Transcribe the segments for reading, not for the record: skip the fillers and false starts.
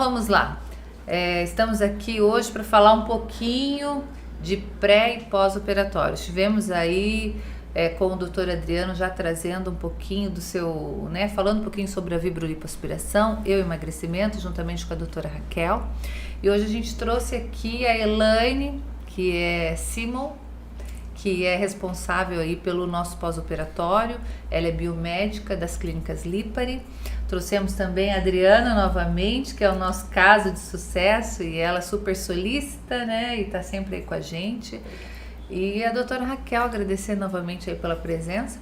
vamos lá. Estamos aqui hoje para falar um pouquinho de pré e pós-operatório. Estivemos aí com o Dr. Adriano já trazendo um pouquinho do seu, né, falando um pouquinho sobre a vibrolipoaspiração, emagrecimento, juntamente com a doutora Raquel. E hoje a gente trouxe aqui a Elaine, que é Simon, que é responsável aí pelo nosso pós-operatório. Ela é biomédica das clínicas Lipari. Trouxemos também a Adriana novamente, que é o nosso caso de sucesso, e ela é super solícita, né, e tá sempre aí com a gente. E a doutora Raquel, agradecer novamente aí pela presença.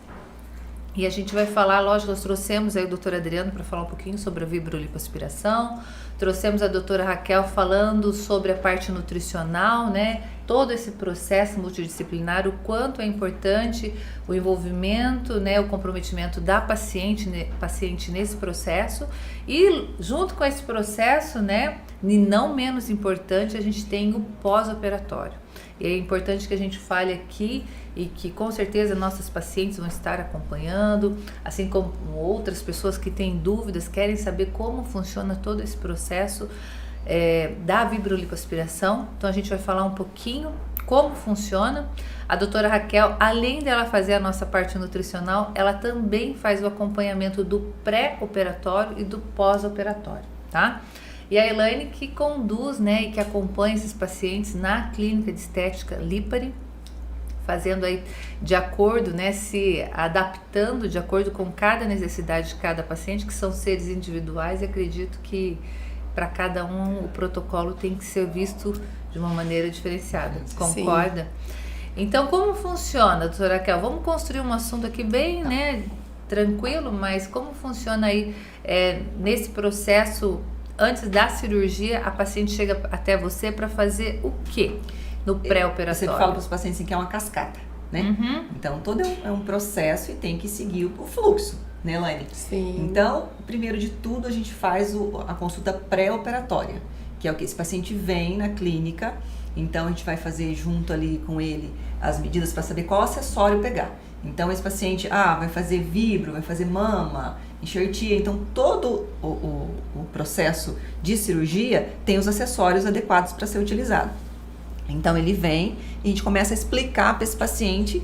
E a gente vai falar, lógico, nós trouxemos aí o doutor Adriano para falar um pouquinho sobre a vibrolipoaspiração, trouxemos a doutora Raquel falando sobre a parte nutricional, né, todo esse processo multidisciplinar, o quanto é importante o envolvimento, né, o comprometimento da paciente nesse processo. E junto com esse processo, né, e não menos importante, a gente tem o pós-operatório. E é importante que a gente fale aqui e que com certeza nossas pacientes vão estar acompanhando, assim como outras pessoas que têm dúvidas, querem saber como funciona todo esse processo da vibrolipoaspiração. Então a gente vai falar um pouquinho como funciona. A doutora Raquel, além dela fazer a nossa parte nutricional, ela também faz o acompanhamento do pré-operatório e do pós-operatório, tá? E a Elaine que conduz, né, e que acompanha esses pacientes na clínica de estética Lipari, fazendo aí de acordo, né, se adaptando de acordo com cada necessidade de cada paciente, que são seres individuais, e acredito que para cada um o protocolo tem que ser visto de uma maneira diferenciada, concorda? Sim. Então, como funciona, doutora Raquel? Vamos construir um assunto aqui bem, né, tranquilo, mas como funciona aí nesse processo? Antes da cirurgia, a paciente chega até você para fazer o quê no pré-operatório? Eu sempre falo para os pacientes assim, que é uma cascata, né? Uhum. Então, todo é um processo e tem que seguir o fluxo, né, Elaine? Sim. Então, primeiro de tudo, a gente faz a consulta pré-operatória, que é o que? Esse paciente vem na clínica, então a gente vai fazer junto ali com ele as medidas para saber qual acessório pegar. Então, esse paciente, vai fazer vibro, vai fazer mama, enxertia. Então, todo o processo de cirurgia tem os acessórios adequados para ser utilizado. Então, ele vem e a gente começa a explicar para esse paciente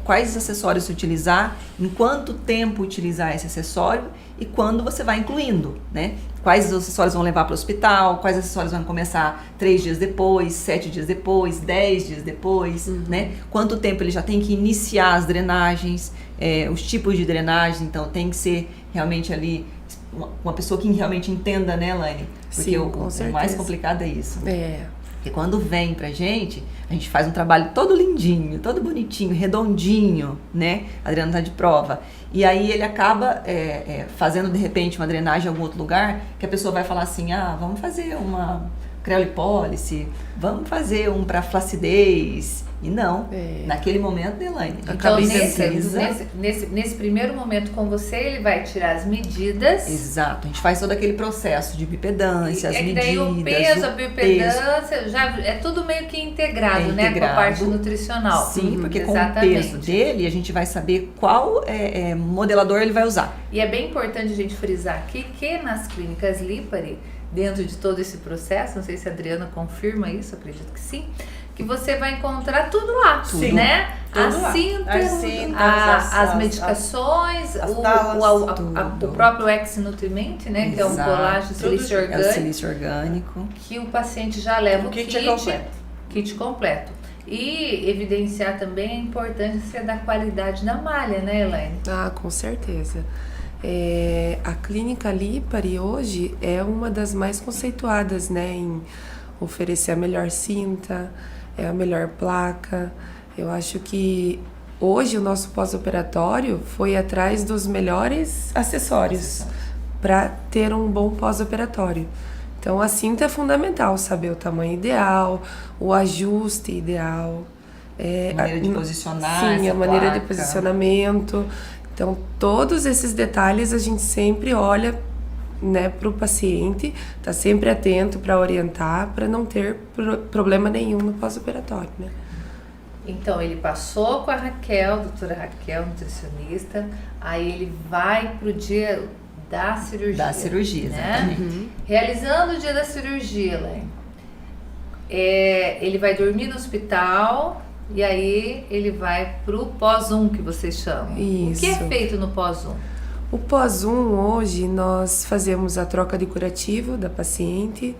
quais acessórios utilizar, em quanto tempo utilizar esse acessório e quando você vai incluindo, né? Quais acessórios vão levar para o hospital, quais acessórios vão começar 3 dias depois, 7 dias depois, 10 dias depois, né? Quanto tempo ele já tem que iniciar as drenagens, os tipos de drenagem. Então tem que ser realmente ali uma pessoa que realmente entenda, né, Elaine? Porque sim, o mais complicado é isso. Porque quando vem pra gente, a gente faz um trabalho todo lindinho, todo bonitinho, redondinho, né? Adriano tá de prova. E aí ele acaba fazendo, de repente, uma drenagem em algum outro lugar, que a pessoa vai falar assim, vamos fazer uma criolipólise, vamos fazer um para flacidez. E não, naquele momento, Elaine. Então, nesse primeiro momento com você, ele vai tirar as medidas. Exato, a gente faz todo aquele processo de bipedância, as medidas. Daí o peso, a bipedância, já é tudo meio que integrado, né, com a parte nutricional. Sim, porque exatamente. Com o peso dele, a gente vai saber qual modelador ele vai usar. E é bem importante a gente frisar aqui que nas clínicas Lipari, dentro de todo esse processo, não sei se a Adriana confirma isso, acredito que sim, que você vai encontrar tudo lá, sim, né? A cinta, as medicações, o próprio ex-nutriment, né? Exato. Que é um colágeno silício orgânico. É o silício orgânico. Que o paciente já leva o kit completo. E evidenciar também a importância da qualidade da malha, né, Elaine? Com certeza. A clínica Lipari hoje é uma das mais conceituadas, né, em oferecer a melhor cinta, a melhor placa. Eu acho que hoje o nosso pós-operatório foi atrás dos melhores acessórios para ter um bom pós-operatório. Então a cinta é fundamental, saber o tamanho ideal, o ajuste ideal. Maneira de posicionar. Sim, a maneira de posicionamento. Então todos esses detalhes a gente sempre olha, né, para o paciente, tá sempre atento para orientar, para não ter problema nenhum no pós-operatório, né? Então ele passou com a Raquel, doutora Raquel, nutricionista, aí ele vai pro dia da cirurgia. Da cirurgia, exatamente. Né? Realizando o dia da cirurgia, Elaine, ele vai dormir no hospital e aí ele vai pro pós-1, que vocês chamam. Isso. O que é feito no pós-1? O pós-1, hoje, nós fazemos a troca de curativo da paciente,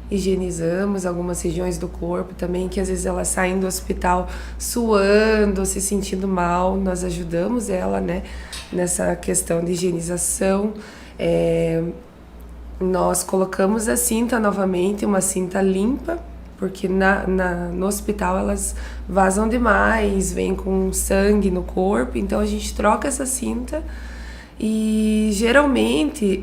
higienizamos algumas regiões do corpo também, que às vezes elas saem do hospital suando, se sentindo mal. Nós ajudamos ela, né, nessa questão de higienização. Nós colocamos a cinta novamente, uma cinta limpa, porque no hospital elas vazam demais, vêm com sangue no corpo, então a gente troca essa cinta. E geralmente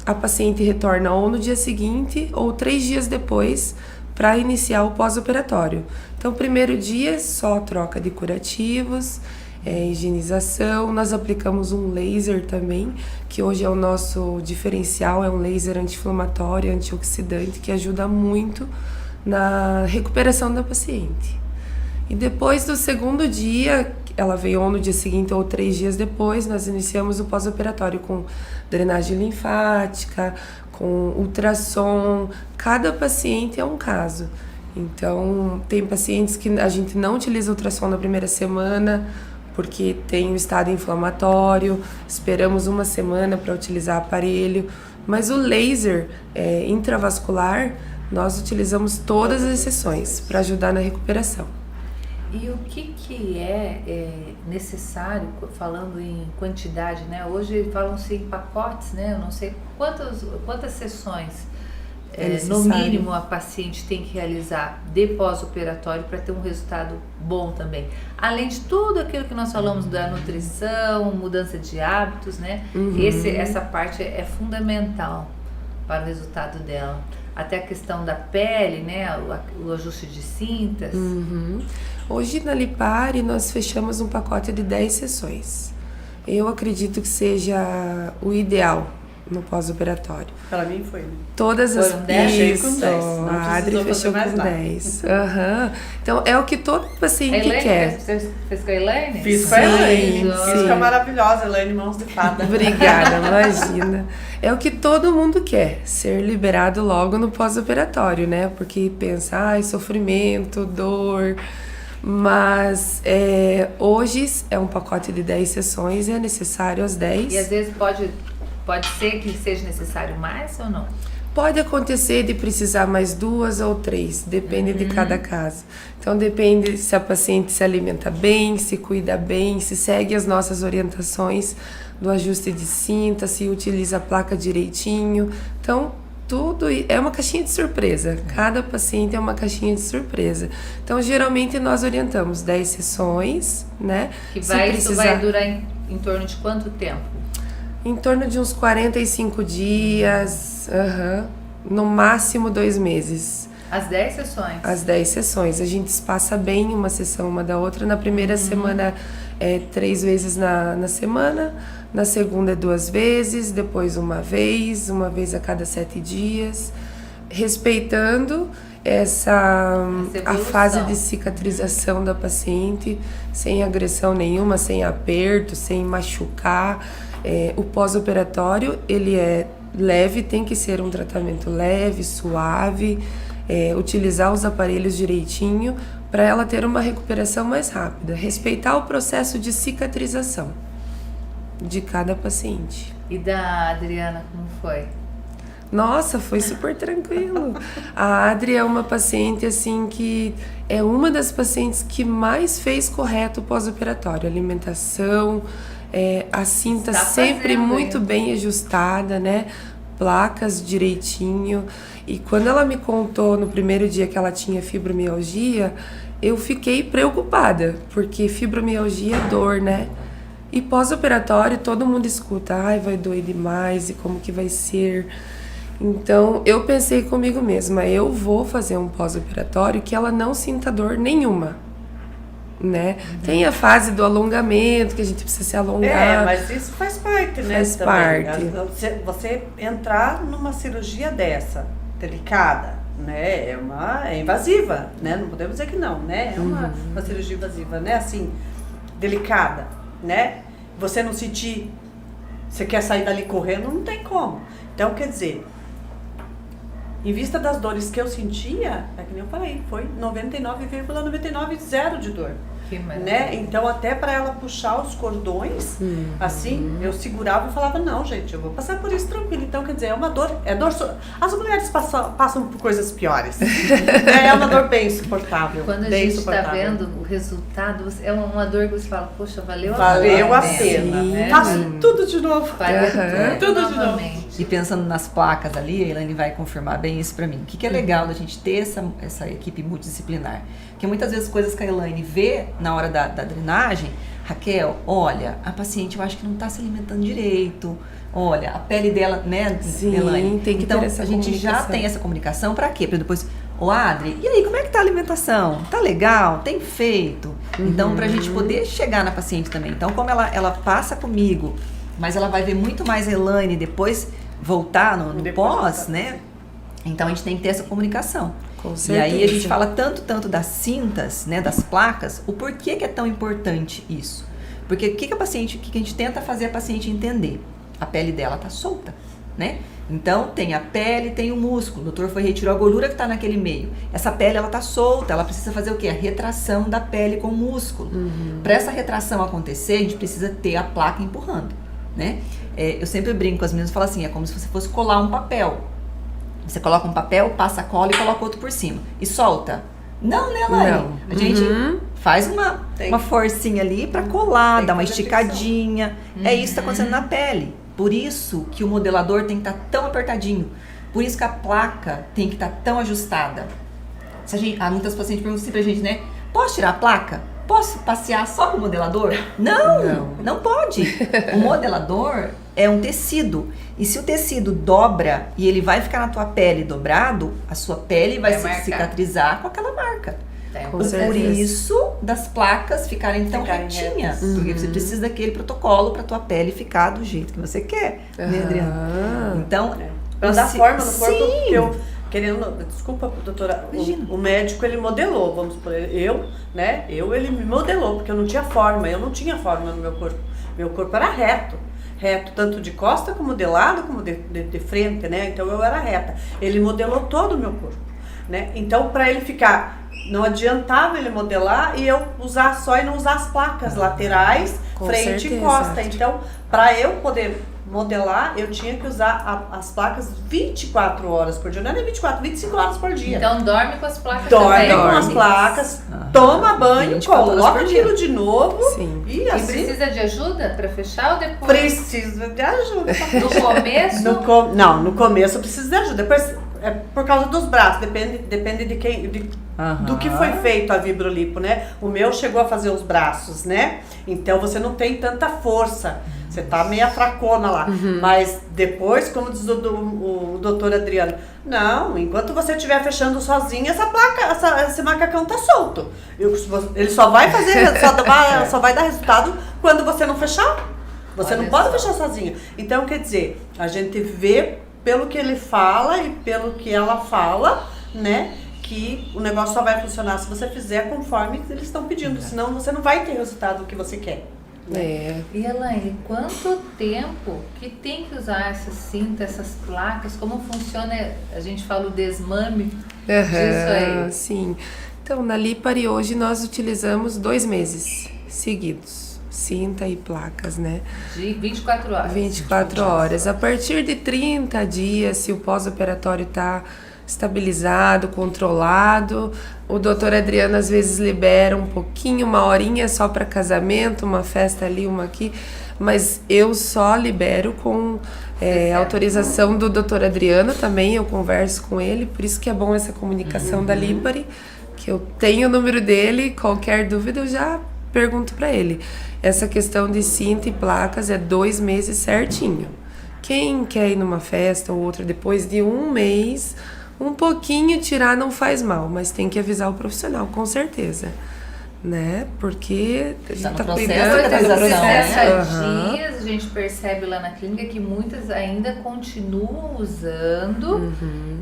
a paciente retorna ou no dia seguinte ou 3 dias depois para iniciar o pós-operatório. Então, o primeiro dia é só troca de curativos, higienização. Nós aplicamos um laser também, que hoje é o nosso diferencial, é um laser anti-inflamatório, antioxidante, que ajuda muito na recuperação da paciente. E depois do segundo dia, ela veio ou no dia seguinte ou 3 dias depois, nós iniciamos o pós-operatório com drenagem linfática, com ultrassom. Cada paciente é um caso. Então, tem pacientes que a gente não utiliza ultrassom na primeira semana, porque tem o estado inflamatório, esperamos 1 semana para utilizar aparelho. Mas o laser intravascular, nós utilizamos todas as sessões para ajudar na recuperação. E o que é necessário, falando em quantidade, né? Hoje falam-se em pacotes, né? Eu não sei quantas sessões, no mínimo, a paciente tem que realizar de pós-operatório para ter um resultado bom também. Além de tudo aquilo que nós falamos da nutrição, mudança de hábitos, né? Essa parte é fundamental para o resultado dela. Até a questão da pele, né? O ajuste de cintas. Hoje na Lipari nós fechamos um pacote de 10 sessões. Eu acredito que seja o ideal no pós-operatório. Para mim foi. Todas as... Foram 10, Isso, com 10. a Adri fechou com 10. Então é o que todo paciente quer. Você fez com a Elaine? Fiz com a Elaine. Fiz com a maravilhosa Elaine Mãos de Fada. Obrigada, imagina. É o que todo mundo quer, ser liberado logo no pós-operatório, né? Porque pensa, sofrimento, dor... Mas hoje é um pacote de 10 sessões e é necessário as 10. E às vezes pode ser que seja necessário mais ou não? Pode acontecer de precisar mais 2 ou 3, depende de cada caso. Então depende se a paciente se alimenta bem, se cuida bem, se segue as nossas orientações do ajuste de cinta, se utiliza a placa direitinho. Então tudo é uma caixinha de surpresa. Cada paciente é uma caixinha de surpresa. Então, geralmente, nós orientamos 10 sessões, né? Isso vai durar em torno de quanto tempo? Em torno de uns 45 dias, no máximo 2 meses. As 10 sessões? As 10 sessões. A gente espaça bem uma sessão uma da outra. Na primeira semana, 3 vezes na semana. Na segunda 2 vezes, depois uma vez a cada 7 dias, respeitando a fase de cicatrização da paciente, sem agressão nenhuma, sem aperto, sem machucar. O pós-operatório, ele é leve, tem que ser um tratamento leve, suave, utilizar os aparelhos direitinho para ela ter uma recuperação mais rápida, respeitar o processo de cicatrização de cada paciente. E da Adriana, como foi? Nossa, foi super tranquilo. A Adri é uma paciente assim que é uma das pacientes que mais fez correto o pós-operatório. Alimentação, a cinta sempre muito bem ajustada, né? Placas direitinho. E quando ela me contou no primeiro dia que ela tinha fibromialgia, eu fiquei preocupada, porque fibromialgia é dor, né? E pós-operatório, todo mundo escuta, vai doer demais, e como que vai ser? Então, eu pensei comigo mesma, eu vou fazer um pós-operatório que ela não sinta dor nenhuma, né? Tem a fase do alongamento, que a gente precisa se alongar. Mas isso faz parte, né? Faz parte. Você entrar numa cirurgia dessa, delicada, né? É invasiva, né? Não podemos dizer que não, né? É uma cirurgia invasiva, né? Assim, delicada, né? Você não sentir Você quer sair dali correndo, não tem como. Então, quer dizer, em vista das dores que eu sentia, é que nem eu falei, foi 99,99 de dor. Que Né? Então, até para ela puxar os cordões, assim, eu segurava e falava, não, gente, eu vou passar por isso tranquilo. Então, quer dizer, é uma dor, as mulheres passam por coisas piores. É uma dor bem insuportável. Quando a bem gente está vendo o resultado, é uma dor que você fala, poxa, valeu a pena. né? Faço tudo de novo. Tudo de novo. E pensando nas placas ali, a Elaine vai confirmar bem isso pra mim. O que é legal da gente ter essa equipe multidisciplinar? Porque muitas vezes coisas que a Elaine vê na hora da drenagem, Raquel, olha, a paciente eu acho que não está se alimentando direito, olha, a pele dela, né, Sim, Elaine? tem que então, ter essa a gente já tem essa comunicação para quê? Para depois, Adri, e aí, como é que tá a alimentação? Tá legal? Tem feito? Então, pra gente poder chegar na paciente também. Então, como ela passa comigo, mas ela vai ver muito mais a Elaine depois voltar no pós, né? Então, a gente tem que ter essa comunicação. Com certeza. E aí a gente fala tanto das cintas, né, das placas, o porquê que é tão importante isso. Porque o que a gente tenta fazer a paciente entender? A pele dela tá solta, né? Então tem a pele, tem o músculo. O doutor retirou a gordura que está naquele meio. Essa pele ela tá solta, ela precisa fazer o quê? A retração da pele com o músculo. Para essa retração acontecer, a gente precisa ter a placa empurrando, né? Eu sempre brinco com as meninas e falo assim, é como se você fosse colar um papel. Você coloca um papel, passa a cola e coloca outro por cima. E solta. Não, né, Lani? Não. A gente faz uma forcinha ali para colar, dar uma esticadinha. É isso que está acontecendo na pele. Por isso que o modelador tem que estar tão apertadinho. Por isso que a placa tem que estar tão ajustada. Muitas pacientes perguntam assim pra gente, né? Posso tirar a placa? Posso passear só com o modelador? Não pode. O modelador é um tecido. E se o tecido dobra e ele vai ficar na tua pele dobrado, a sua pele vai cicatrizar com aquela marca. Por isso das placas ficarem tão retinhas. Porque você precisa daquele protocolo para tua pele ficar do jeito que você quer, né, Adriana? Então, para dar forma no corpo, porque eu desculpa, doutora, o médico ele modelou, vamos por ele me modelou, porque eu não tinha forma no meu corpo. Meu corpo era reto, tanto de costa como de lado, como de frente, né? Então eu era reta. Ele modelou todo o meu corpo, né? Então para ele ficar, não adiantava ele modelar e eu usar só e não usar as placas laterais, frente e costa. Então, para eu poder modelar, eu tinha que usar as placas 24 horas por dia. Não é nem 24, 25 horas por dia. Então dorme com as placas também. Dorme com as placas, toma banho, coloca aquilo de novo. Sim. E assim... E precisa de ajuda para fechar ou depois? Precisa de ajuda. No começo? Não, no começo precisa de ajuda. Depois, é por causa dos braços, depende de quem... do que foi feito a vibrolipo, né? O meu chegou a fazer os braços, né? Então você não tem tanta força. Você tá meia fracona lá. Mas depois, como diz o doutor Adriano, não, enquanto você estiver fechando sozinha, esse macacão tá solto. Ele só vai só vai dar resultado quando você não fechar. Você não pode fechar sozinho. Então, quer dizer, a gente vê pelo que ele fala e pelo que ela fala, né? Que o negócio só vai funcionar se você fizer conforme eles estão pedindo. Senão você não vai ter o resultado que você quer. É. E Elaine, quanto tempo que tem que usar essa cinta, essas placas? Como funciona? A gente fala o desmame disso aí. Sim. Então, na Lipari hoje nós utilizamos 2 meses seguidos. Cinta e placas, né? De 24 horas. 24 horas. A partir de 30 dias, se o pós-operatório está estabilizado, controlado, o doutor Adriano às vezes libera um pouquinho, 1 horinha só para casamento, uma festa ali, uma aqui, mas eu só libero com autorização do doutor Adriano também, eu converso com ele, por isso que é bom essa comunicação da Lipari, que eu tenho o número dele, qualquer dúvida eu já pergunto para ele. Essa questão de cinta e placas é 2 meses certinho. Quem quer ir numa festa ou outra depois de 1 mês, um pouquinho tirar não faz mal, mas tem que avisar o profissional, com certeza. né? Porque a gente Tá no tá processo cuidando de do cicatrização, processo. né? Aham. Dias, a gente percebe lá na clínica que muitas ainda continuam usando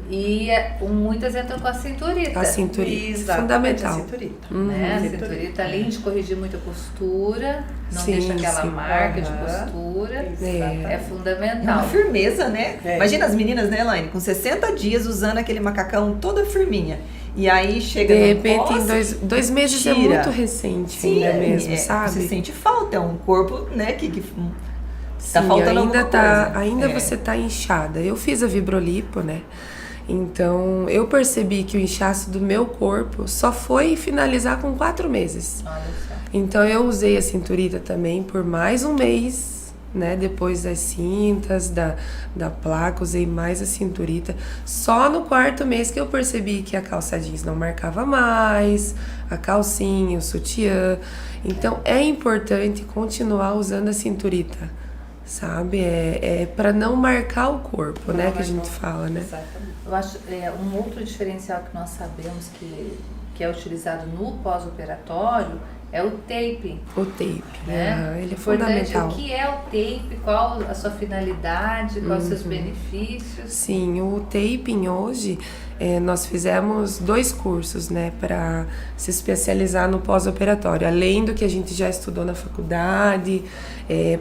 e muitas entram com a cinturita. A cinturita, Exatamente, fundamental. a cinturita. Né? A Cinturita. cinturita, além de corrigir muita postura, não Sim, deixa aquela sim. marca de Aham. postura, é É uma fundamental. firmeza, né? É. Imagina as meninas, né, Elaine, com 60 dias usando aquele macacão toda firminha. E aí chega De no repente, em pós, dois meses é tira. muito recente sim, ainda mesmo, você sabe? sente falta, é um corpo, né, que tá Sim, faltando ainda alguma coisa. ainda você tá inchada. Eu fiz a vibrolipo, né? Então, eu percebi que o inchaço do meu corpo só foi finalizar com 4 meses. Olha só. Então, eu usei a cinturita também por mais um mês, né? Depois das cintas, da placa, usei mais a cinturita. Só no 4º mês que eu percebi que a calça jeans não marcava mais, a calcinha, o sutiã. Então, é importante continuar usando a cinturita, sabe? É para não marcar o corpo, né? Que a gente fala, né? Exatamente. Eu acho um outro diferencial que nós sabemos que é utilizado no pós-operatório é o tape, O tape, né? ele é Importante, fundamental. o que é o tape, qual a sua finalidade, quais os seus benefícios. Sim, o taping hoje, nós fizemos 2 cursos, né, para se especializar no pós-operatório. Além do que a gente já estudou na faculdade,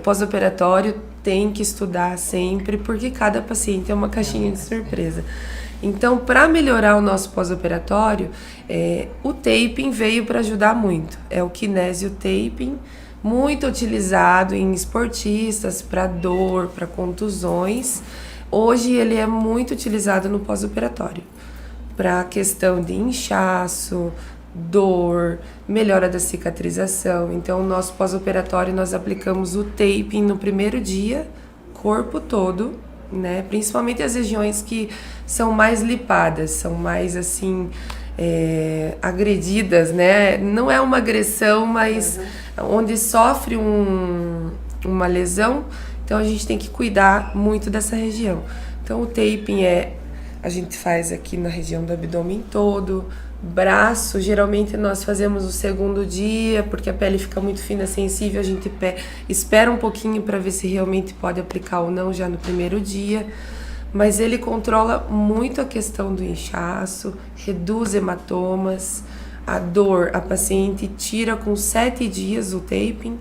pós-operatório tem que estudar sempre, porque cada paciente é uma caixinha de surpresa. Então, para melhorar o nosso pós-operatório, o taping veio para ajudar muito. É o kinésio taping, muito utilizado em esportistas, para dor, para contusões. Hoje ele é muito utilizado no pós-operatório, para questão de inchaço, dor, melhora da cicatrização. Então, o nosso pós-operatório nós aplicamos o taping no primeiro dia, corpo todo, né? Principalmente as regiões que são mais lipadas, são mais assim agredidas, né? Não é uma agressão, mas onde sofre uma lesão, então a gente tem que cuidar muito dessa região. Então o taping a gente faz aqui na região do abdômen todo, braço, geralmente nós fazemos o 2º dia, porque a pele fica muito fina, sensível, a gente espera um pouquinho para ver se realmente pode aplicar ou não já no 1º dia. Mas ele controla muito a questão do inchaço, reduz hematomas, a dor, a paciente tira com 7 dias o taping,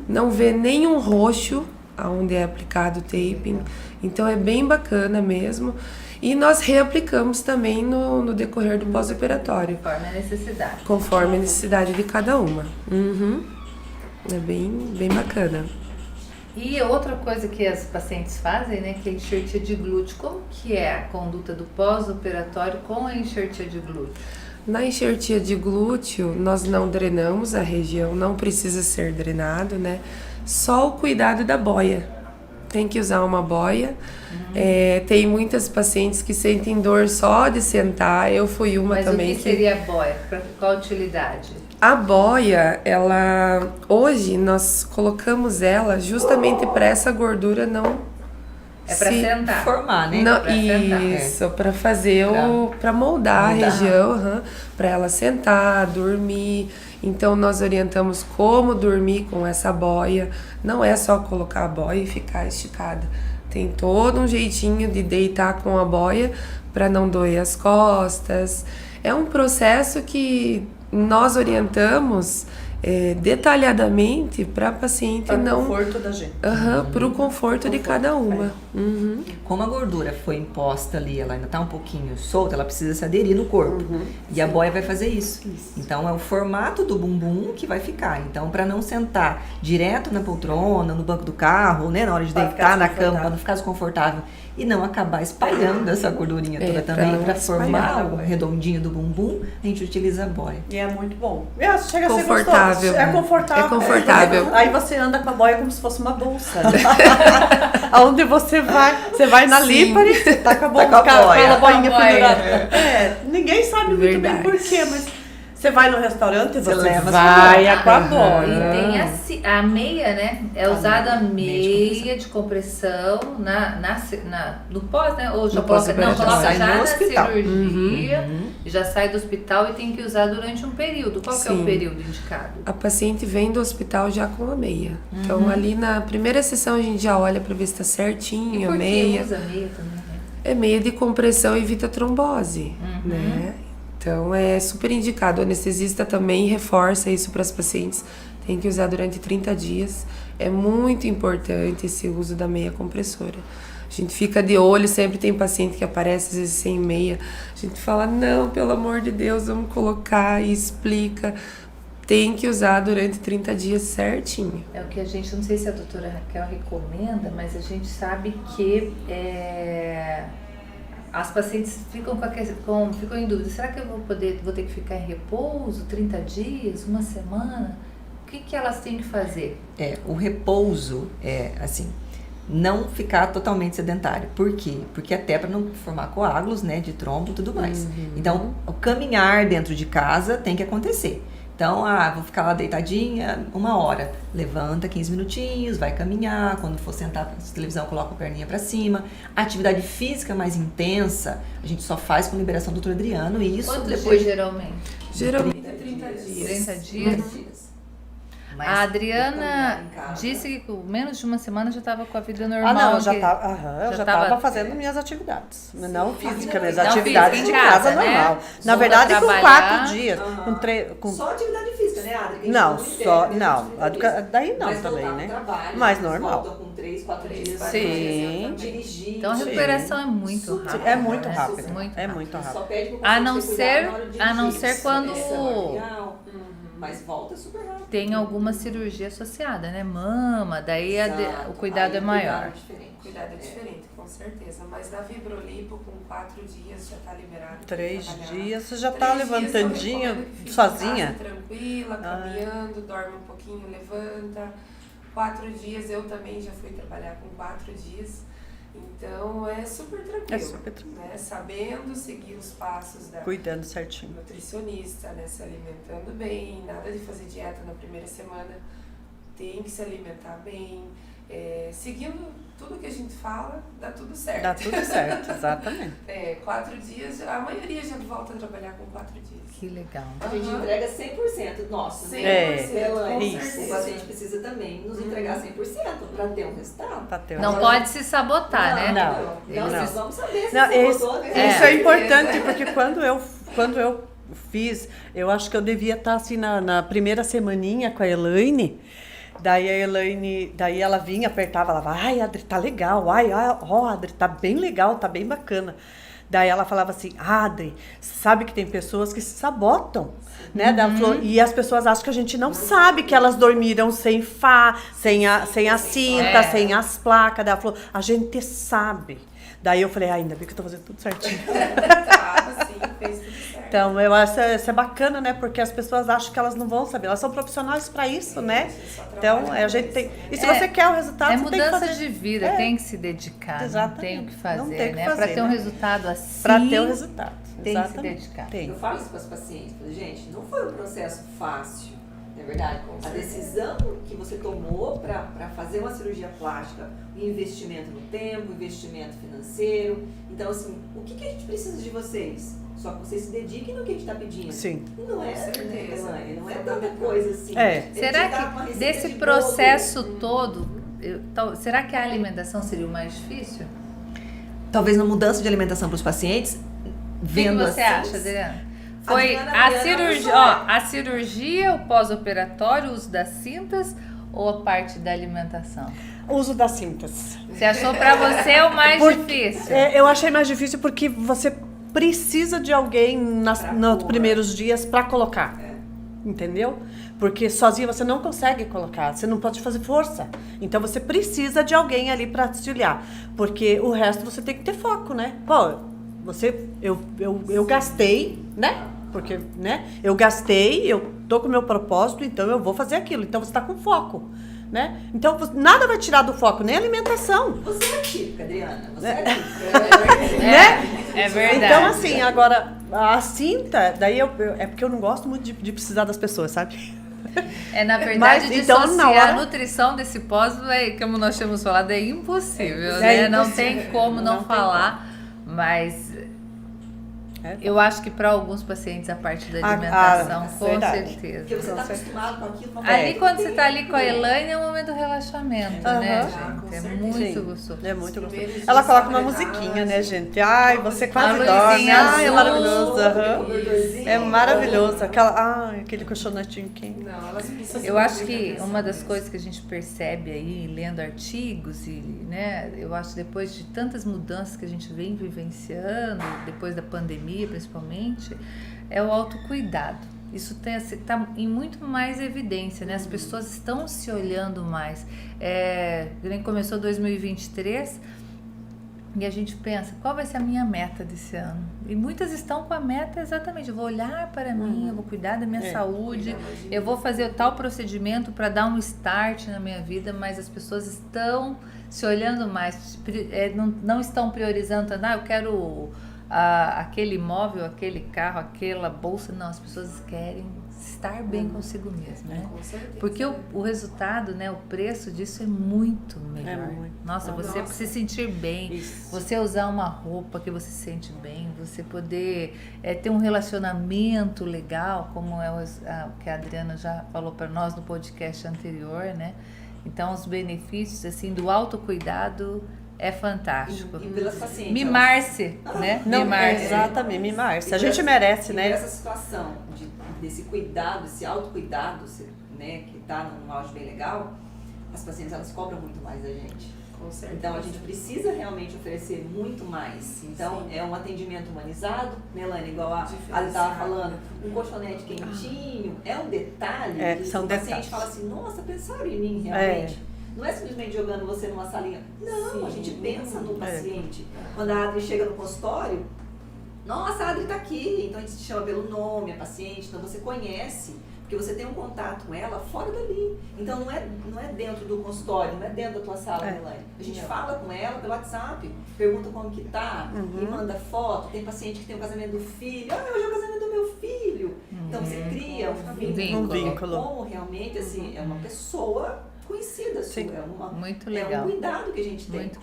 não vê nenhum roxo onde é aplicado o taping, então é bem bacana mesmo. E nós reaplicamos também no decorrer do pós-operatório, Conforme a necessidade. conforme a necessidade de cada uma. É bem bacana. E outra coisa que as pacientes fazem, né, que é a enxertia de glúteo. Como que é a conduta do pós-operatório com a enxertia de glúteo? Na enxertia de glúteo, nós não drenamos a região, não precisa ser drenado, né? Só o cuidado da boia. Tem que usar uma boia. Tem muitas pacientes que sentem dor só de sentar. Eu fui uma Mas também. o que seria a boia? Qual a utilidade? A boia, hoje nós colocamos ela justamente para essa gordura não É para sentar. Formar, né? Não, Pra sentar. isso, para fazer para moldar a região, para ela sentar, dormir. Então nós orientamos como dormir com essa boia. Não é só colocar a boia e ficar esticada. Tem todo um jeitinho de deitar com a boia para não doer as costas. É um processo que nós orientamos detalhadamente para a paciente Para o não. conforto da gente. Para o conforto de cada uma. Como a gordura foi imposta ali, ela ainda tá um pouquinho solta, ela precisa se aderir no corpo. E a boia vai fazer isso. Então é o formato do bumbum que vai ficar. Então, para não sentar direto na poltrona, no banco do carro, né, na hora de Pra deitar ficar na cama, desconfortável. para não ficar desconfortável e não acabar espalhando essa gordurinha toda pra também, não para espalhar. formar o redondinho do bumbum, a gente utiliza a boia. E é muito bom. Chega a ser Confortável. gostoso. É confortável. É confortável. Aí você anda com a boia como se fosse uma bolsa. Aonde você vai na Sim. Lipari, você tá com a Tá com a boia. aquela boinha Com a boia. pendurada. Ninguém sabe muito bem Verdade. por quê, mas Você vai no restaurante e Você você leva vai sua com a E boia. tem a meia, né? É usada a meia meia de compressão no pós, né? Ou já No coloca, não, pós-operatório. coloca Sai já no na hospital. cirurgia, já sai do hospital e tem que usar durante um período. Qual que é o Sim. período indicado? A paciente vem do hospital já com a meia. Então, ali na primeira sessão, a gente já olha para ver se tá certinho E a por que meia. usa meia também, né? É meia de compressão e evita trombose, né? Então, é super indicado. O anestesista também reforça isso para as pacientes. Tem que usar durante 30 dias. É muito importante esse uso da meia compressora. A gente fica de olho, sempre tem paciente que aparece às vezes sem meia. A gente fala, não, pelo amor de Deus, vamos colocar e explica. Tem que usar durante 30 dias certinho. É o que a gente, não sei se a doutora Raquel recomenda, mas a gente sabe que as pacientes ficam ficam em dúvida. Será que eu vou ter que ficar em repouso 30 dias, uma semana? O que elas têm que fazer? O repouso é assim, não ficar totalmente sedentário. Por quê? Porque até para não formar coágulos, né, de trombo e tudo mais. Então, o caminhar dentro de casa tem que acontecer. Então, vou ficar lá deitadinha 1 hora. Levanta 15 minutinhos, vai caminhar. Quando for sentar na televisão, coloca a perninha pra cima. A atividade física mais intensa, a gente só faz com liberação do Dr. Adriano. E isso Quantos depois dias geralmente? Geralmente é 30 dias. 30 dias? Mas A Adriana em casa, disse que com menos de uma semana já estava com a vida normal. Não, eu já que- estava fazendo minhas atividades. Não física, mas Não, atividades física de em casa, casa, né? normal. Na Volta verdade, a com trabalhar. 4 dias. Com Só atividade física, né, Adri? Que a gente Não, entende, só. né, Não, a gente faz daí isso. não Mas também, voltar né? pro trabalho, Mais eles normal. voltam com 3, 4 dias. Sim. Dirigir. Então a recuperação é muito Super rápida. É muito né? rápido. Muito É rápido. muito Só rápido. pede pro A não paciente ter cuidado na hora de a não dirigir. ser quando Mas volta super rápido. tem alguma cirurgia associada, né? Mama, daí Exato. o cuidado Aí é maior. cuidado diferente. Cuidado é diferente, com certeza. Mas da Vibrolipo, com 4 dias já tá liberado. pra 3 trabalhar. dias, você já 3 tá dias eu levantandinha, recomendo que fique em sozinha? casa, tranquila, caminhando, dorme um pouquinho, levanta. 4 dias eu também já fui trabalhar com 4 dias. Então é super tranquilo. É super tranquilo. Né? Sabendo seguir os passos da Cuidando certinho. nutricionista, né? Se alimentando bem, nada de fazer dieta na primeira semana. Tem que se alimentar bem. Seguindo tudo que a gente fala, dá tudo certo. Dá tudo certo, exatamente. 4 dias, a maioria já volta a trabalhar com 4 dias. Que legal. A gente entrega 100% nosso, né? 100%, com isso. O certeza. paciente precisa também nos entregar 100% para ter um resultado. Pra ter Não pode se sabotar, né? Não, Eles- nós vamos saber se Não, você isso, botou, né? isso é importante, porque quando eu fiz, eu acho que eu devia estar assim na primeira semaninha com a Elaine. Daí a Elaine, daí ela vinha, apertava, ela falava, ai, Adri, tá legal, Adri, tá bem legal, tá bem bacana. Daí ela falava assim, Adri, sabe que tem pessoas que se sabotam, né? Daí ela falou, e as pessoas acham que a gente não sabe que elas dormiram sem sem a cinta, sem as placas. Daí ela falou, a gente sabe. Daí eu falei, ainda bem que eu tô fazendo tudo certinho. Sim, fez tudo certo. Então, eu acho isso é bacana, né? Porque as pessoas acham que elas não vão saber. Elas são profissionais para isso, né? Então, a gente tem... E se você quer o resultado, É você tem que mudança fazer. de vida, tem que se dedicar, Exatamente. não tem o que fazer, Não tem o que né? fazer, Para ter um né? resultado assim, Para ter o resultado. tem que se Exatamente. dedicar. Tem. Eu falo isso para as pacientes, falo, gente, não foi um processo fácil, não é verdade? A decisão que você tomou para fazer uma cirurgia plástica, o investimento no tempo, o investimento financeiro. Então, assim, o que a gente precisa de vocês? Só que vocês se dediquem no que a gente está pedindo. Sim. Não é, certeza. Elaine, não é tanta coisa assim. É. Será Ele te dá uma que receita desse de processo bolo. todo, será que a alimentação seria o mais difícil? Talvez na mudança de alimentação para os pacientes, O que vendo você assim, acha, Adriana? Foi Adriana, a cirurgia, a cirurgia, o pós-operatório, o uso das cintas ou a parte da alimentação? Uso das cintas. Você achou para você o mais difícil? Eu achei mais difícil porque você precisa de alguém nos primeiros dias para colocar. Entendeu? Porque sozinha você não consegue colocar, você não pode fazer força. Então você precisa de alguém ali para auxiliar. Porque o resto você tem que ter foco, né? Pô, eu gastei, né? Porque, né? Eu gastei, eu tô com o meu propósito, então eu vou fazer aquilo. Então você tá com foco, né? Então, nada vai tirar do foco, nem a alimentação. Você é típica, Adriana. Você é típica. Né? É verdade. Então, assim, agora, a cinta, daí é porque eu não gosto muito de precisar das pessoas, sabe? Na verdade, Mas, então, dissociar a nutrição desse pós, como nós tínhamos falado, é impossível, né? Não tem como não falar, mas eu acho que para alguns pacientes a parte da alimentação, com verdade. certeza. Porque você está acostumado com aquilo. Ali, quando você está ali com a Elaine, é um momento de relaxamento, né, gente? É muito gostoso. É muito gostoso. Ela coloca uma musiquinha, né, gente? Ai, você quase dorme. Ai, é maravilhoso. É maravilhoso. Aquele colchonetinho quente. Eu acho que uma das coisas que a gente percebe aí, lendo artigos, né, eu acho que depois de tantas mudanças que a gente vem vivenciando, depois da pandemia principalmente, é o autocuidado. Isso está em muito mais evidência, né? As pessoas estão se olhando mais. Começou 2023 e a gente pensa, qual vai ser a minha meta desse ano? E muitas estão com a meta exatamente, eu vou olhar para mim, eu vou cuidar da minha saúde, eu vou fazer tal procedimento para dar um start na minha vida, mas as pessoas estão se olhando mais, não estão priorizando, eu quero aquele imóvel, aquele carro, aquela bolsa. Não, as pessoas querem estar bem consigo mesmo, né? Com certeza. Porque o resultado, né, o preço disso é muito melhor. Nossa, você se sentir bem, você usar uma roupa que você se sente bem, você poder ter um relacionamento legal, como é o que a Adriana já falou para nós no podcast anterior, né? Então, os benefícios, assim, do autocuidado é fantástico. E pelas pacientes. Mimar-se, né? Mimar-se. Exatamente, mimar-se. A gente merece, né? E essa situação desse cuidado, esse autocuidado, né, que está num auge bem legal, as pacientes, elas cobram muito mais da gente. Com certeza. Então, a gente precisa realmente oferecer muito mais. Então, é um atendimento humanizado, né, Lani? Igual a Ali estava falando, um colchonete quentinho, é um detalhe que o paciente fala assim, nossa, pensaram em mim realmente. Não é simplesmente jogando você numa salinha. Não, a gente pensa no paciente. Quando a Adri chega no consultório, nossa, a Adri está aqui. Então a gente te chama pelo nome, a paciente. Então você conhece, porque você tem um contato com ela fora dali. Então não é dentro do consultório, não é dentro da tua sala, Elaine. A gente fala com ela pelo WhatsApp, pergunta como que tá, e manda foto. Tem paciente que tem o casamento do filho. Hoje é o casamento do meu filho. Então você cria um vínculo. Como realmente, assim, é uma pessoa conhecida sua, muito legal. É um cuidado que a gente tem. Muito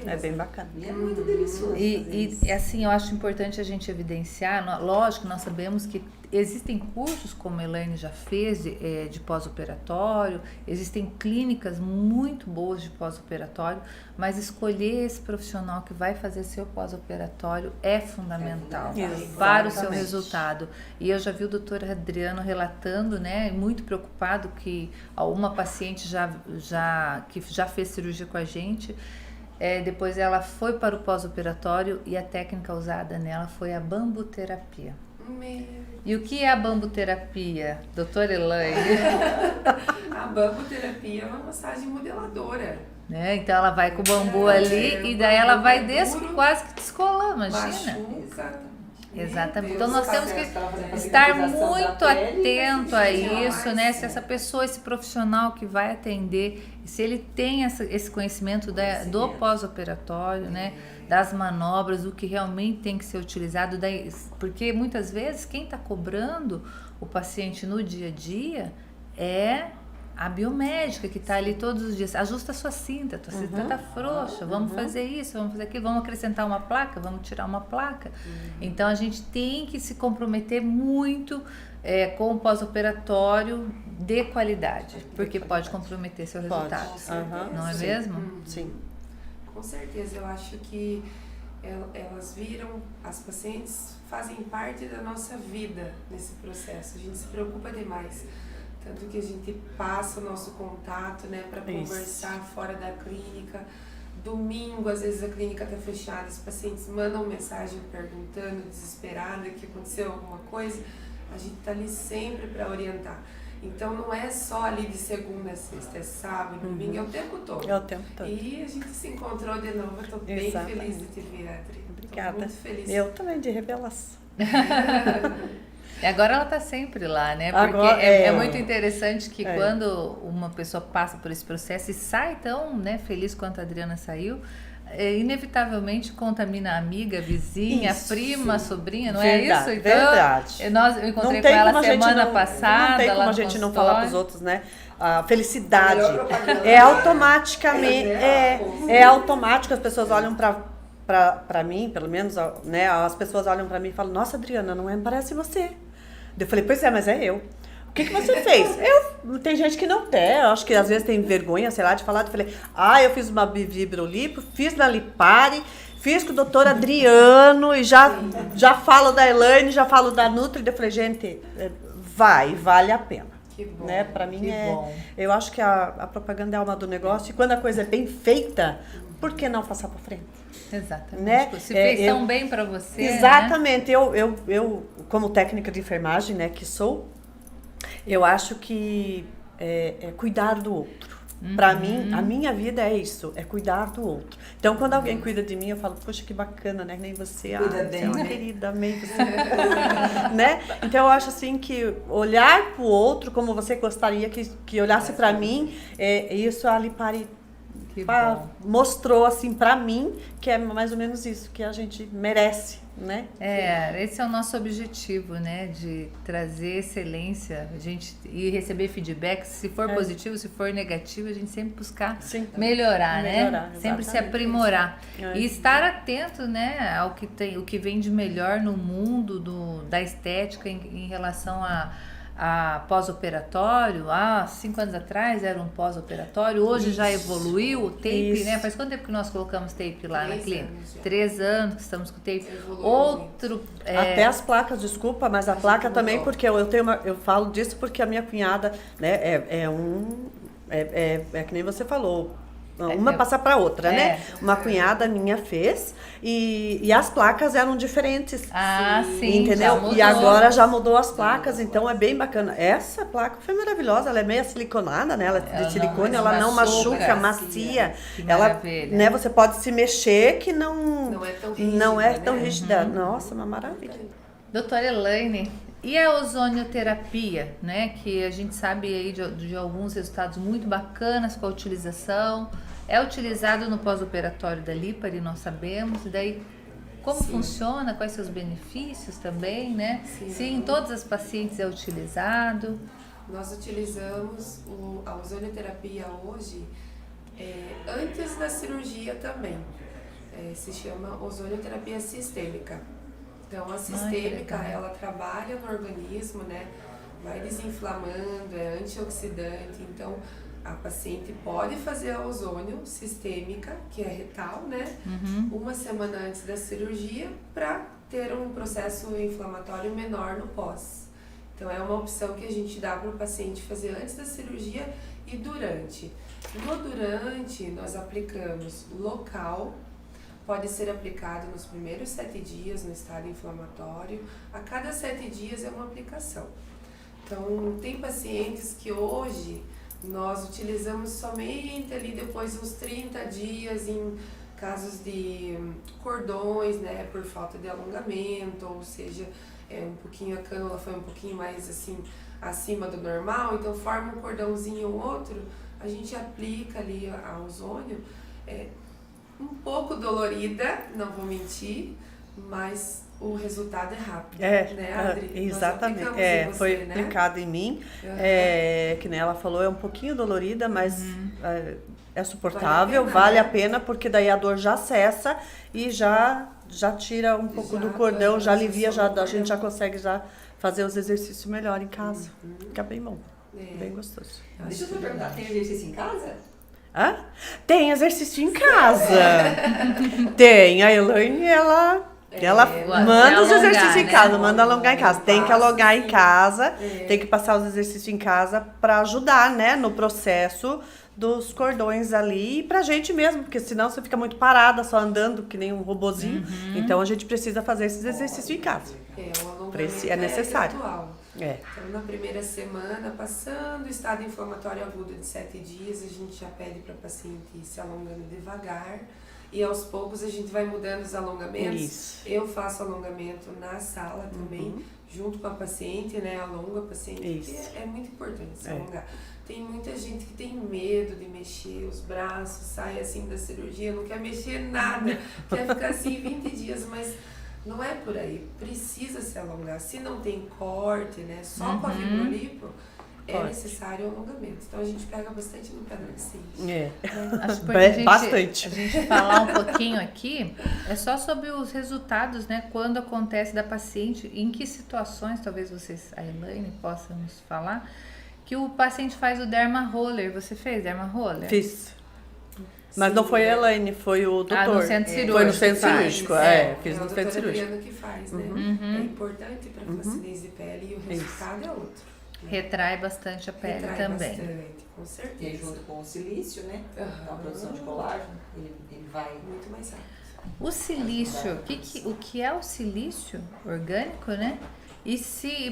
é bem bacana. E é muito delicioso. E assim, eu acho importante a gente evidenciar, lógico, nós sabemos que existem cursos, como a Elaine já fez, de pós-operatório, existem clínicas muito boas de pós-operatório, mas escolher esse profissional que vai fazer seu pós-operatório é fundamental para o seu resultado. E eu já vi o doutor Adriano relatando, né, muito preocupado que uma paciente que já fez cirurgia com a gente, depois ela foi para o pós-operatório e a técnica usada nela foi a bambuterapia. E o que é a bambuterapia, doutora Elaine? A bambuterapia é uma massagem modeladora. Né? Então ela vai com o bambu ali e daí ela vai quase que descolar, imagina. Machuca. Exatamente. Então nós temos que estar muito atento a isso, né? Se essa pessoa, esse profissional que vai atender, se ele tem esse conhecimento do pós-operatório, né? Das manobras, o que realmente tem que ser utilizado, porque muitas vezes quem está cobrando o paciente no dia a dia é a biomédica que está ali todos os dias. Ajusta a sua cinta, tua cinta está frouxa, vamos fazer isso, vamos fazer aquilo, vamos acrescentar uma placa, vamos tirar uma placa. Então a gente tem que se comprometer muito com o pós-operatório de qualidade, porque pode comprometer seu resultado. Não é mesmo? Sim. Com certeza, eu acho que elas viram, as pacientes fazem parte da nossa vida nesse processo. A gente se preocupa demais. Tanto que a gente passa o nosso contato, né, para conversar fora da clínica. Domingo, às vezes a clínica está fechada, os pacientes mandam mensagem perguntando, desesperada, que aconteceu alguma coisa. A gente está ali sempre para orientar. Então não é só ali de segunda a sexta, é sábado, domingo, é o tempo todo. É o tempo todo. E a gente se encontrou de novo, eu estou bem feliz de te ver, Adri. Obrigada. Tô muito feliz. Eu também, de revelação. E agora ela está sempre lá, né? Porque Agora, é muito interessante que É. quando uma pessoa passa por esse processo e sai tão, né, feliz quanto a Adriana saiu, inevitavelmente contamina a amiga, a vizinha, Isso. a prima, a sobrinha, não Verdade, é isso? Então, verdade. eu encontrei Não com tem ela como a gente semana não, passada. não tem lá como a no gente não consultório. falar pros outros, né? A felicidade Melhor propaganda. é automaticamente, é automático, as pessoas olham pra mim, pelo menos, né? As pessoas olham pra mim e falam, nossa, Adriana, não parece você. Eu falei, pois é, mas é eu. O que você fez? Tem gente que não tem, eu acho que às vezes tem vergonha, sei lá, de falar. Eu falei, eu fiz uma vibrolipo, fiz na Lipari, fiz com o doutor Adriano e já falo da Elaine, já falo da Nutri. Eu falei, gente, vale a pena. Que bom. Né? Para mim que bom. eu acho que a propaganda é a alma do negócio e quando a coisa é bem feita, por que não passar para frente? Exatamente. Né? Se fez tão bem para você. Exatamente. Né? Eu, como técnica de enfermagem, né, que sou, eu acho que é cuidar do outro. Para mim, a minha vida é isso, é cuidar do outro. Então, quando alguém cuida de mim, eu falo, poxa, que bacana, né? Nem você, Cuida bem, você é uma né? querida, amei você. Né? Então, eu acho assim que olhar pro outro como você gostaria que olhasse para mim, isso a Lipari Que bom. mostrou assim para mim que é mais ou menos isso que a gente merece, né? Esse é o nosso objetivo, né? De trazer excelência, a gente e receber feedback, se for positivo, se for negativo, a gente sempre buscar melhorar, né? Sempre se exatamente. aprimorar. É. E estar atento, né, ao que tem, o que vem de melhor no mundo da estética em relação a pós-operatório. 5 anos atrás era um pós-operatório, hoje já evoluiu o tape, Isso. né? Faz quanto tempo que nós colocamos tape lá na 3 clínica? anos já. 3 anos que estamos com tape. Evoluiu Outro. Até as placas, desculpa, mas a placa também, mudou. porque eu falo disso porque a minha cunhada, né, é que nem você falou. Uma passa para outra, né? Uma cunhada minha fez e as placas eram diferentes. Sim, entendeu? já mudou. E agora já mudou as placas, então é bem bacana. Essa placa foi maravilhosa, ela é meio siliconada, né? Ela é Ela de silicone, não ela não machuca. machuca, macia. Que Ela, maravilha. né, você pode se mexer que não Não é tão rígida, não é tão né? rígida. Nossa, uma maravilha. Doutora Elaine, e a ozonioterapia, né? Que a gente sabe aí de alguns resultados muito bacanas com a utilização. É utilizado no pós-operatório da Lipari, nós sabemos. E daí, como funciona? Quais seus benefícios também, né? Se em todas as pacientes é utilizado. Nós utilizamos a ozonioterapia hoje antes da cirurgia também. Se chama ozonioterapia sistêmica. Então, a sistêmica, legal. ela trabalha no organismo, né? Vai desinflamando, é antioxidante. Então, a paciente pode fazer a ozônio sistêmica, que é retal, né? Uma semana antes da cirurgia, para ter um processo inflamatório menor no pós. Então, é uma opção que a gente dá para o paciente fazer antes da cirurgia e durante. No durante, nós aplicamos local, pode ser aplicado nos primeiros 7 dias no estado inflamatório. A cada 7 dias é uma aplicação. Então, tem pacientes que hoje nós utilizamos somente ali depois uns 30 dias em casos de cordões, né, por falta de alongamento, ou seja, um pouquinho a cânula foi um pouquinho mais assim acima do normal, então forma um cordãozinho ou outro, a gente aplica ali a ozônio, um pouco dolorida, não vou mentir, mas o resultado é rápido, né, Adri? Exatamente. Nós aplicamos em você, Foi né? aplicado em mim. Que nem ela falou, é um pouquinho dolorida, mas é suportável, vale a pena, porque daí a dor já cessa e já tira um pouco do cordão, já alivia, a gente já consegue já fazer os exercícios melhor em casa. Fica bem bom, bem gostoso. Deixa eu só perguntar, tem exercício em casa? Tem exercício em casa. Tem, a Elaine, ela manda os exercícios em casa, manda alongar em casa. Tem que alongar em casa, tem que passar os exercícios em casa para ajudar, né, no processo dos cordões ali e pra gente mesmo, porque senão você fica muito parada, só andando que nem um robozinho. Então a gente precisa fazer esses exercícios em casa. O alongamento É necessário. gradual. Então, na primeira semana, passando o estado inflamatório agudo de 7 dias, a gente já pede para a paciente ir se alongando devagar. E aos poucos a gente vai mudando os alongamentos. Isso. Eu faço alongamento na sala também, junto com a paciente, né? Alonga a paciente, Isso. porque é muito importante se alongar. Tem muita gente que tem medo de mexer os braços, sai assim da cirurgia, não quer mexer nada, quer ficar assim 20 dias, mas não é por aí. Precisa se alongar. Se não tem corte, né? Só com a vibrolipo, é necessário o alongamento. Então a gente pega bastante no pé da paciente. Acho que Bastante. a gente falar um pouquinho aqui é só sobre os resultados, né? Quando acontece da paciente, em que situações, talvez vocês, a Elaine, possam nos falar, que o paciente faz o derma roller. Você fez derma roller? Fiz. Mas não foi a Elaine, foi o doutor. No centro cirúrgico. Foi no centro cirúrgico, fiz no o centro doutor cirúrgico. Adriano que faz, né? É importante para flacidez de pele e o resultado é outro. Retrai bastante a pele também. Bastante, com E aí, certeza. junto com o silício, né? Então, a produção de colágeno, ele vai... Muito mais rápido. O silício, o que é o silício orgânico, né? E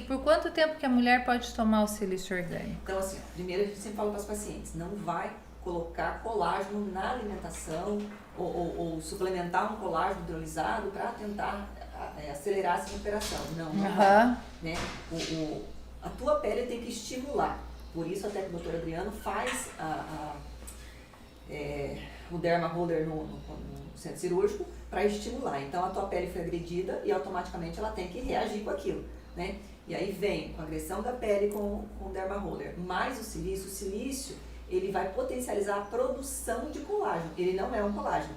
por quanto tempo que a mulher pode tomar o silício orgânico? Então, assim, primeiro a gente sempre fala para os pacientes, não vai colocar colágeno na alimentação ou suplementar um colágeno hidrolisado para tentar acelerar essa recuperação. Não vai, né? A tua pele tem que estimular. Por isso até que o doutor Adriano faz o derma roller no centro cirúrgico para estimular. Então a tua pele foi agredida e automaticamente ela tem que reagir com aquilo, né? E aí vem com a agressão da pele com o derma roller. Mais o silício ele vai potencializar a produção de colágeno. Ele não é um colágeno.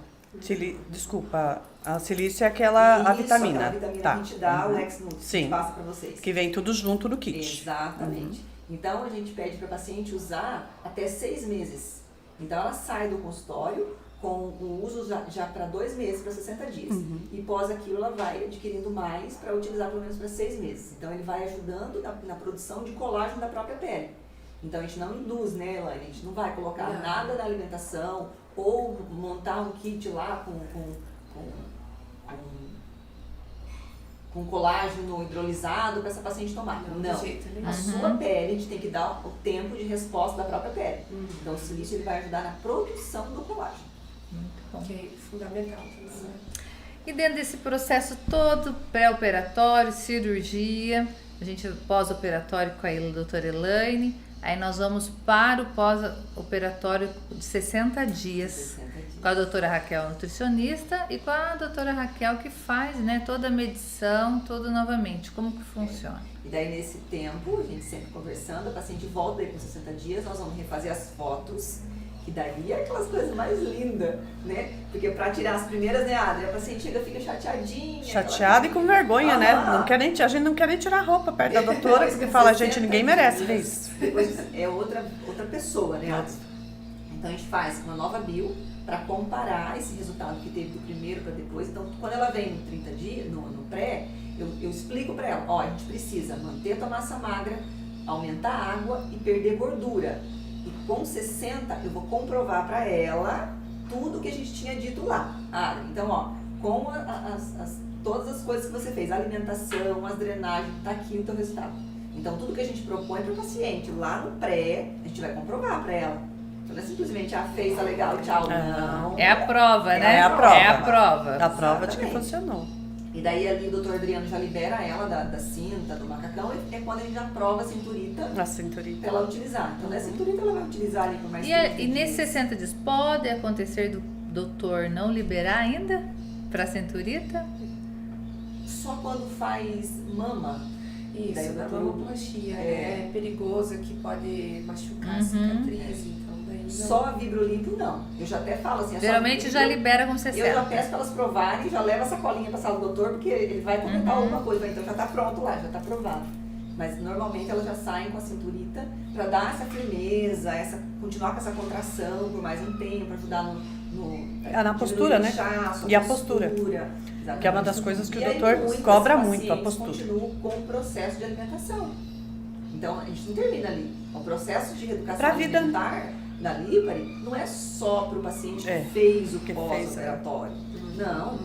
Desculpa, a silício é a vitamina. A vitamina que a gente dá, o X-Nut, que Sim. passa para vocês. Que vem tudo junto no kit. Exatamente. Então a gente pede para a paciente usar até 6 meses. Então ela sai do consultório com o uso já para 2 meses, para 60 dias. E pós aquilo ela vai adquirindo mais para utilizar pelo menos para 6 meses. Então ele vai ajudando na produção de colágeno da própria pele. Então a gente não induz, né, Elaine? A gente não vai colocar nada na alimentação ou montar um kit lá com colágeno hidrolisado para essa paciente tomar. Não. A sua pele, a gente tem que dar o tempo de resposta da própria pele. Então o silício ele vai ajudar na produção do colágeno. Muito bom. Que é fundamental também, né? E dentro desse processo todo, pré-operatório, cirurgia, a gente pós-operatório com a doutora Elaine, aí nós vamos para o pós-operatório de 60 dias com a doutora Raquel, nutricionista, e com a doutora Raquel que faz, né, toda a medição, tudo novamente. Como que funciona? E daí nesse tempo, a gente sempre conversando, a paciente volta aí com 60 dias, nós vamos refazer as fotos, que daí é aquelas coisas mais lindas, né? Porque pra tirar as primeiras, né, Adri, a paciente fica chateadinha. Chateada e com vergonha, né? A gente não quer nem tirar a roupa perto da doutora, porque fala, gente, ninguém merece ver isso. Depois é outra pessoa, né, Adri? Então a gente faz uma nova bio para comparar esse resultado que teve do primeiro para depois. Então, quando ela vem no 30 dias, no pré, eu explico para ela, ó, a gente precisa manter a tua massa magra, aumentar a água e perder gordura. E com 60, eu vou comprovar para ela tudo que a gente tinha dito lá. Então, ó, com todas as coisas que você fez, a alimentação, as drenagens, tá aqui o teu resultado. Então, tudo que a gente propõe para o paciente lá no pré, a gente vai comprovar para ela. Então, não é simplesmente, fez, tá legal, tchau, não. É a prova, né? É a prova. É a prova. A prova de que funcionou. E daí ali o doutor Adriano já libera ela da cinta, do macacão, e é quando a gente já prova a cinturita para ela utilizar. Então, nessa cinturita ela vai utilizar ali por mais tempo. E nesses 60 dias, pode acontecer do doutor não liberar ainda para a cinturita? Só quando faz mama. Isso, daí da mamoplastia, é perigoso, que pode machucar a cicatriz, então daí não. Só a vibrolipo não. Eu já até falo assim, geralmente já libera com 60. Eu já peço para elas provarem, já levo a sacolinha para a sala do doutor, porque ele vai comentar alguma coisa, então já está pronto lá, já está provado. Mas normalmente elas já saem com a cinturita para dar essa firmeza, continuar com essa contração por mais um tempo, para ajudar na postura, né? E a postura. Que é uma das coisas que o doutor cobra muito, a postura. Continua com o processo de alimentação. Então, a gente não termina ali. O processo de reeducação alimentar da Lipari não é só para o paciente que fez o pós-operatório. Não.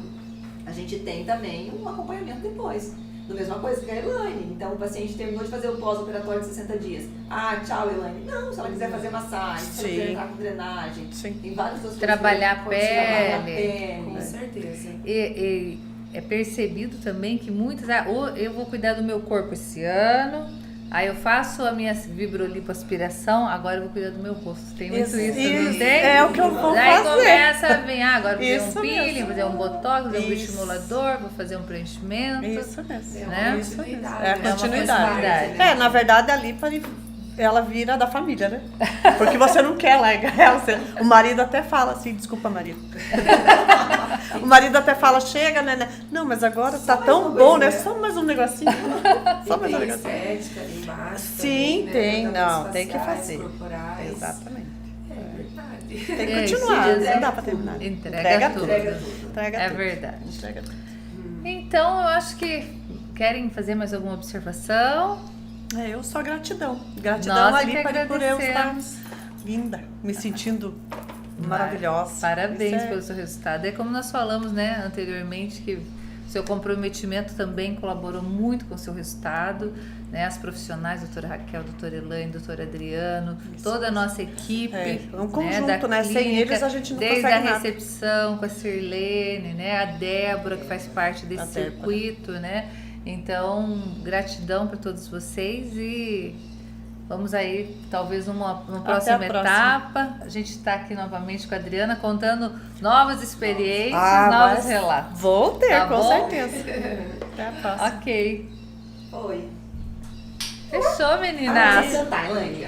A gente tem também um acompanhamento depois. Da mesma coisa que a Elaine. Então, o paciente terminou de fazer o pós-operatório de 60 dias. Tchau, Elaine. Não, se ela quiser fazer massagem, se ela quiser entrar com drenagem. Tem vários outros trabalhar a pele. Com certeza. E é percebido também que muitas, ou eu vou cuidar do meu corpo esse ano, aí eu faço a minha vibrolipoaspiração, agora eu vou cuidar do meu rosto. Tem muito isso, não tem? É o que eu vou Daí fazer. começa a vir, agora vou fazer um Isso peeling, mesmo. vou fazer um botox, vou fazer um Isso. estimulador, vou fazer um preenchimento. Isso mesmo. Né? Isso mesmo. É É a uma continuidade. Na verdade, a lipo, ela vira da família, né? Porque você não quer largar ela. O marido até fala assim, desculpa, marido. O marido até fala, chega, né? Não, mas agora tá tão bom, né? Só mais um negocinho. Só mais um Tem negocinho. estética ali embaixo. Sim, também, né? tem. Tratamentos Não, tem que faciais, fazer. corporais. Exatamente. É verdade. Tem que É, continuar, esses dias não dá pra terminar. Entrega tudo. Entrega É tudo. verdade. Entrega tudo. Então, eu acho que querem fazer mais alguma observação? Eu só gratidão. Gratidão Nós ali que por eu estar agradecemos. linda, me sentindo maravilhosa. Parabéns Isso é- pelo seu resultado. É como nós falamos, né, anteriormente, que o seu comprometimento também colaborou muito com o seu resultado, né? As profissionais, doutora Raquel, doutora Elaine, doutor Adriano, toda a nossa equipe, É, é um né, conjunto, da né? Sem clínica, eles a gente não desde consegue a nada. recepção com a Sirlene, né, a Débora, que faz parte A desse Débora. circuito, né? Então, gratidão para todos vocês e vamos aí, talvez numa próxima próxima. etapa. A gente está aqui novamente com a Adriana contando novas experiências, Ah, novos mas relatos. Vou ter, Tá com bom? certeza. Até a próxima. Ok. Oi. Fechou, meninas. Sentar, Elaine.